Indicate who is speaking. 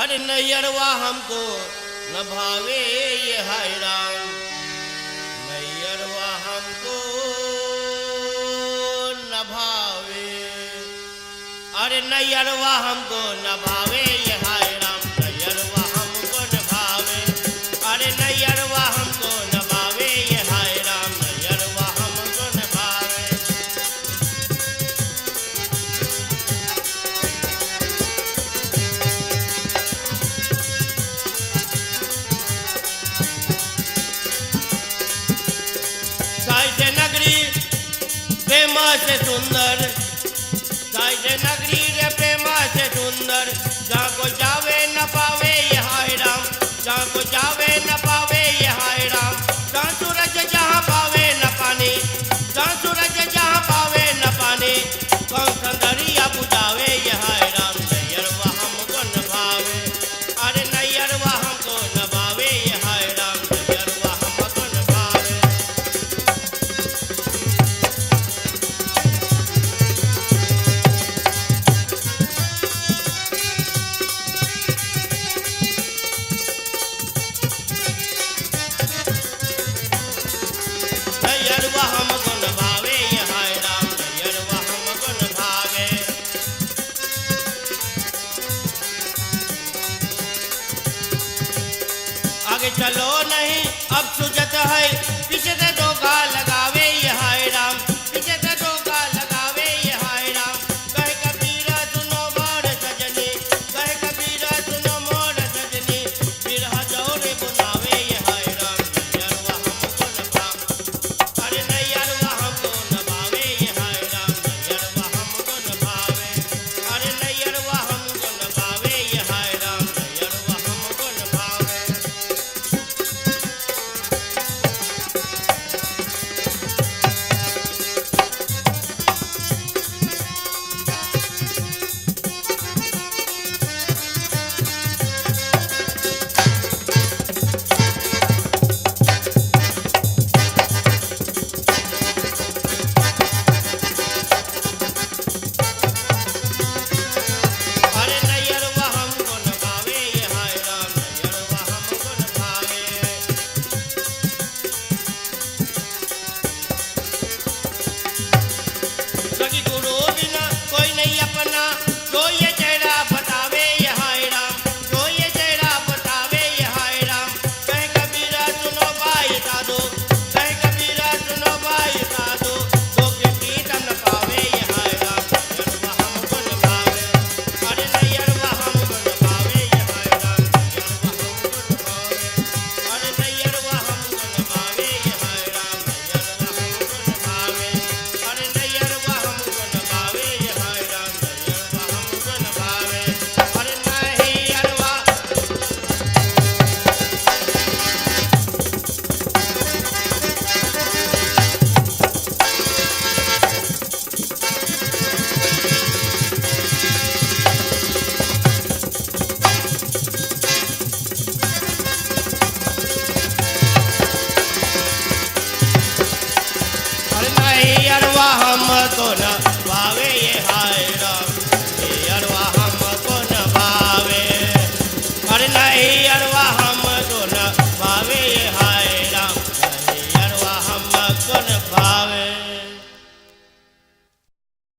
Speaker 1: अरे नैयरवा हमको न भावे ये हाय राम, नैयरवा हमको न भावे। अरे नैयरवा हमको न भावे ये हाय राम, नैयरवा हमको न भावे। अरे नैयरवा हमको न भावे ये हाय राम, नैयरवा हमको न भावे। साहित्य नगरी प्रेमा से सुंदर, साहित्य नगरी रे प्रेमा से सुंदर, जहाँ को जावे न पावे ये हाय राम, जहाँ को जावे न पावे ये हाय राम। जहाँ सूरज जहाँ पावे न पानी, जहाँ सूरज जहाँ पावे न पानी, कौन संदरिया बुझावे ये हाय राम, नैयरवा हमको न भावे। अरे नैयरवा हमको न भावे ये हाय राम, नैयरवा हमको न भावे। नैयरवा हमको न भावे ये हाय राम, नैयरवा हमको न भावे। आगे चलो नहीं अब सुजत है, पीछे से धोखा लगावे ये हाय राम, पीछे से धोखा लगावे ये हाय राम। कहे कबीरा सुनो मोर सजनी, कहे कबीरा सुनो मोर सजनी, बिरहा दौरे बुलावे ये हाय राम, नैयरवा हमको न भावे। अरे नैयरवा हमको न भावे ये हाय राम, नैयरवा हमको न भावे। अरे नैयरवा हमको न भावे ये हाय राम, नैयरवा हमको न भावे। अरे नैयरवा हमको न भावे ये हाय राम, नैयरवा हमको न भावे। सखी गुरु बिना कोई नहीं अपना, जो ये चेहरा बतावे ये हाय राम, जो ये चेहरा बतावे ये हाय राम। कहे कबीरा सुनो भाई साधु, कहे कबीरा सुनो भाई साधु, दो के प्रीतम न पावे ये हाय राम, नैयरवा हमको न भावे। अरे नैयरवा हमको न भावे ये हाय राम, नैयरवा हमको न भावे। अरे नैयरवा हमको न भावे ये हाय राम, नैयरवा हमको न भावे। अरे नैयरवा हमको न भावे ये हाय राम, नैयरवा हमको न भावे। अरे नैयरवा अरे नैयरवा हमको न भावे ये हाय